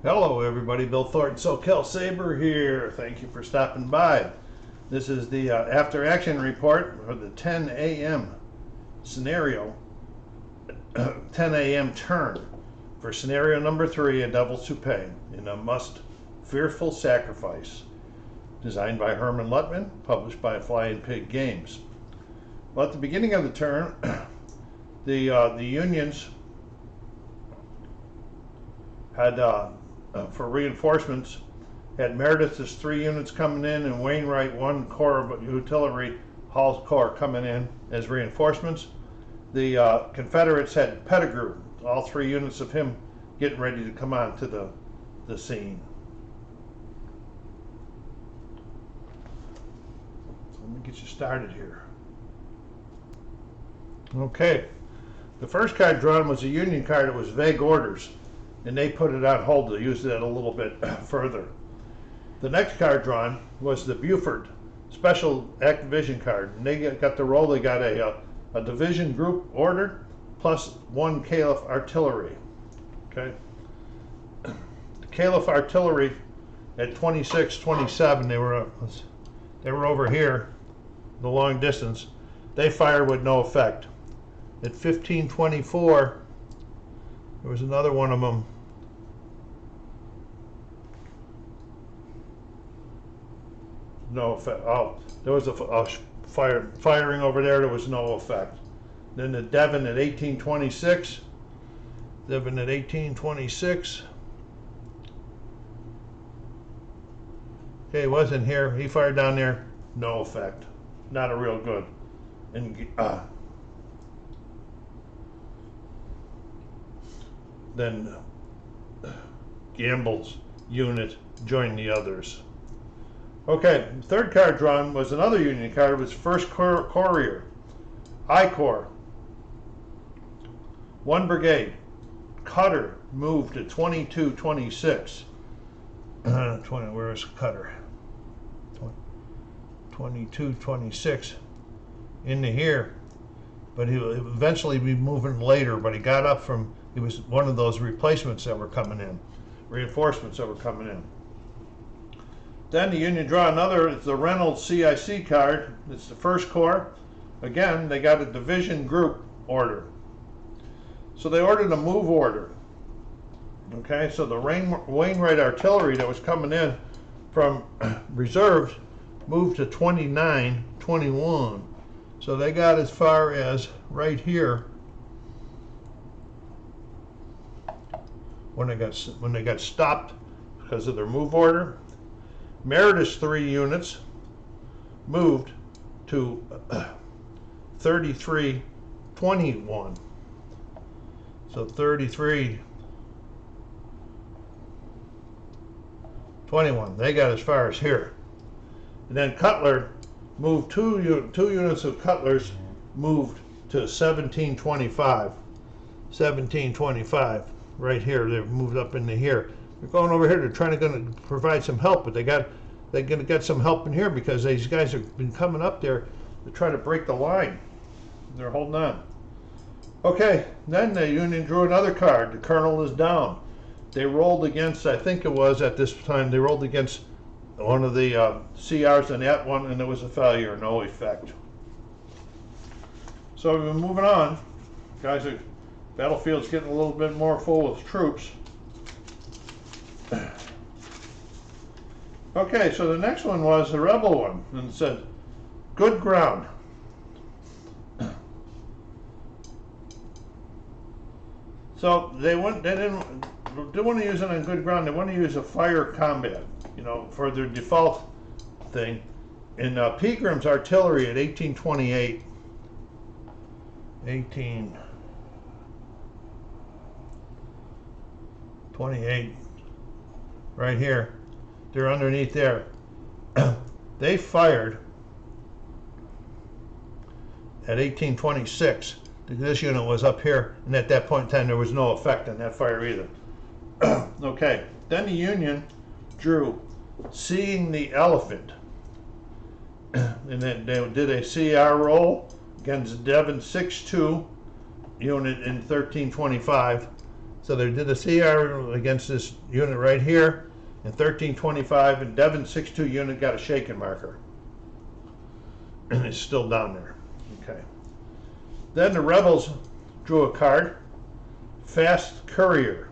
Hello everybody, Bill Thornton, SoCalsabre here. Thank you for stopping by. This is the after action report for the 10 a.m. scenario, 10 a.m. turn for scenario number 3, A Devil's Toupee in a Must Fearful Sacrifice, designed by Herman Luttman, published by Flying Pig Games. Well, at the beginning of the turn, the Unions had for reinforcements, had Meredith's 3 units coming in and Wainwright 1 corps of artillery, Hall's corps coming in as reinforcements. The Confederates had Pettigrew, all 3 units of him getting ready to come on to the scene. So let me get you started here. Okay, the first card drawn was a Union card. It was vague orders, and they put it on hold to use that a little bit further. The next card drawn was the Buford Special Activision card, and they got the role. They got a division group order plus 1 Caliph artillery. Okay, the Caliph artillery at 26-27, they were over here, the long distance. They fired with no effect. At 15-24, there was another one of them. No effect. Oh, there was a firing over there. There was no effect. Then the Devon at 18-26. Devon at 18-26. Okay, he wasn't here. He fired down there. No effect. Not a real good. And then Gamble's unit joined the others. Okay, the third card drawn was another Union card. It was 1st Courier, I Corps, 1 Brigade. Cutter moved to 22-26. Where's Cutter? 22-26 into here, but he will eventually be moving later. But he got up from, he was one of those replacements that were coming in, reinforcements that were coming in. Then the Union draw another. It's the Reynolds CIC card. It's the 1st Corps. Again, they got a division group order. So they ordered a move order. Okay, so the Wainwright artillery that was coming in from reserves moved to 29-21. So they got as far as right here when they got stopped because of their move order. Meredith's 3 units moved to 33-21. So 33-21. They got as far as here. And then Cutler moved 2 units of Cutlers moved to 17-25. 17-25. Right here. They've moved up into here. They're going over here. They're trying to provide some help, but they're going to get some help in here because these guys have been coming up there to try to break the line. They're holding on. Okay, then the Union drew another card. The Colonel is down. They rolled against, I think it was at this time, they rolled against one of the CRs in that one, and it was a failure, no effect. So we've been moving on. Guys, the battlefield's getting a little bit more full of troops. Okay, so the next one was the rebel one, and it said, good ground. So they didn't want to use it on good ground. They want to use a fire combat, for their default thing. And Pegram's artillery at 18-28, 18-28, right here. They're underneath there. They fired at 18-26. This unit was up here, and at that point in time, there was no effect on that fire either. Okay, then the Union drew Seeing the Elephant. And then they did a CR roll against Devon 6-2 unit in 1325. So they did a CR against this unit right here in 1325, and Devon's 6.2 unit got a shaken marker. And it's still down there. Okay. Then the rebels drew a card, Fast Courier.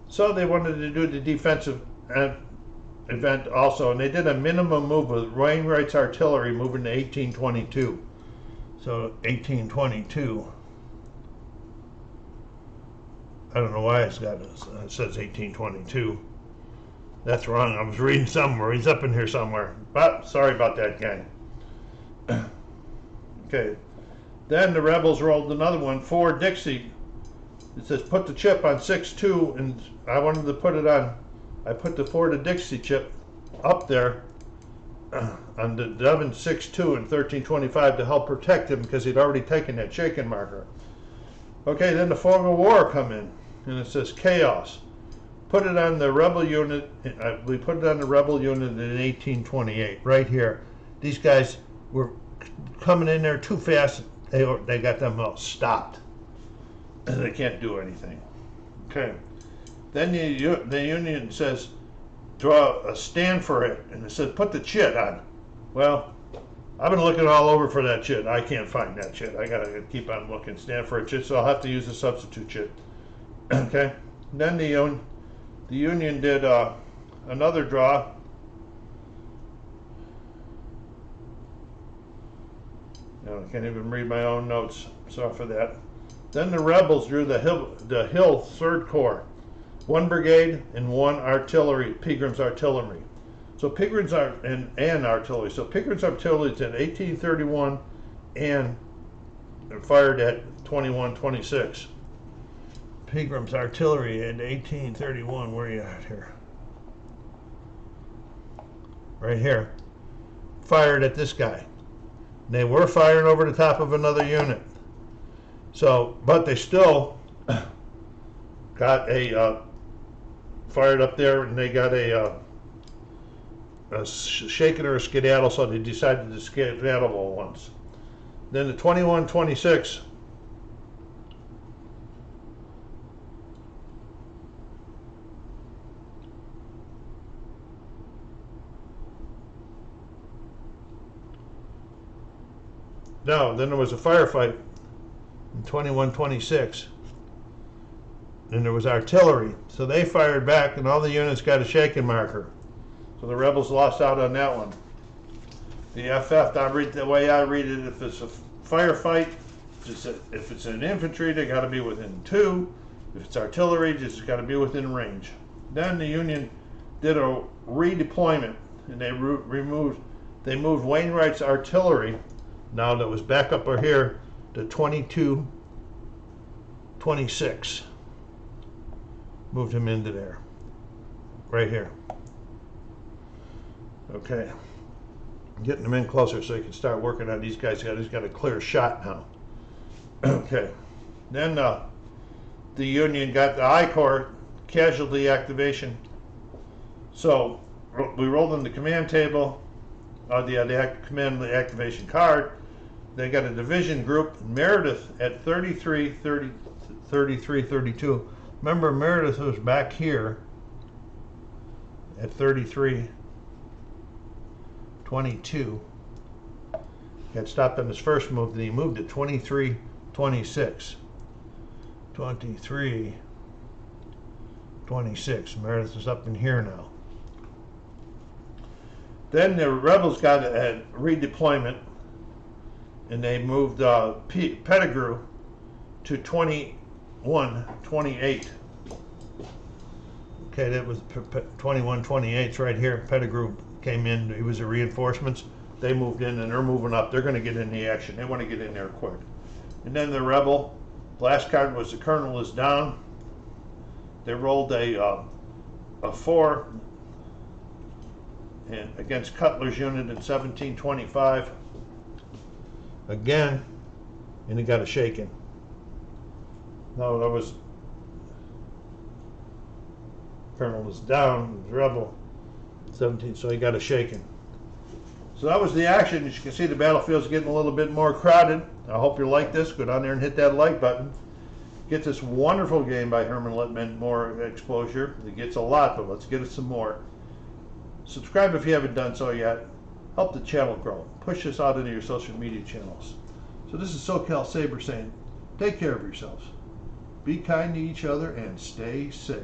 So they wanted to do the defensive event also, and they did a minimum move with Wainwright's artillery moving to 1822. So 1822. I don't know why it says 1822. That's wrong. I was reading somewhere. He's up in here somewhere. But sorry about that, gang. Okay. Then the rebels rolled another one, 4 Dixie. It says put the chip on 6.2, and I wanted to put it on. I put the 4 Dixie chip up there on the Devon 6.2 in 1325 to help protect him because he'd already taken that shaken marker. Okay, then the fog of war come in, and it says chaos. Put it on the rebel unit. We put it on the rebel unit in 1828, right here. These guys were coming in there too fast. They got them all stopped. They can't do anything. Okay. Then the Union says, draw a stand for it, and it says put the chit on. Well, I've been looking all over for that chit. I can't find that chit. I gotta keep on looking. Stand for a chit, so I'll have to use a substitute chit. Okay. Then the Union did another draw. I can't even read my own notes. Sorry for that. Then the rebels drew the Hill 3rd Corps, 1 brigade and 1 artillery, Pegram's artillery. So Pegram's and artillery. So Pegram's artillery is at 1831 and fired at 2126. Pegram's artillery at 1831. Where are you at here? Right here. Fired at this guy. They were firing over the top of another unit. So, but they still got a fired up there, and they got a shaken or a skedaddle, so they decided to skedaddle all once. Then the 2126. No, then there was a firefight in 2126. Then there was artillery. So they fired back, and all the units got a shaken marker. So the rebels lost out on that one. The FF, the way I read it, if it's a firefight, if it's an infantry, they got to be within 2. If it's artillery, just got to be within range. Then the Union did a redeployment, and they moved Wainwright's artillery. Now that was back up here to 2226. Moved him into there. Right here. Okay. Getting them in closer so you can start working on these guys. He's got a clear shot now. Okay. Then the Union got the I Corps casualty activation. So we rolled in the command table, the command activation card. They got a division group, Meredith at 3332. Remember, Meredith was back here at 3322. Got stopped on his first move, then he moved to 2326. 2326. Meredith is up in here now. Then the rebels got a redeployment, and they moved Pettigrew to 2128. Okay, that was 2128 right here. Pettigrew came in. He was a reinforcements. They moved in, and they're moving up. They're going to get in the action. They want to get in there quick. And then the rebel, last card was the colonel is down. They rolled a 4 and against Cutler's unit in 1725. Again, and he got a shaken. No, that was colonel was down, rebel 17, so he got a shaken. So that was the action. As you can see, the battlefield's getting a little bit more crowded. I hope you like this. Go down there and hit that like button. Get this wonderful game by Herman Littman more exposure. It gets a lot, but let's get it some more. Subscribe if you haven't done so yet. Help the channel grow. Push this out into your social media channels. So this is SoCalSabre saying, take care of yourselves. Be kind to each other and stay safe.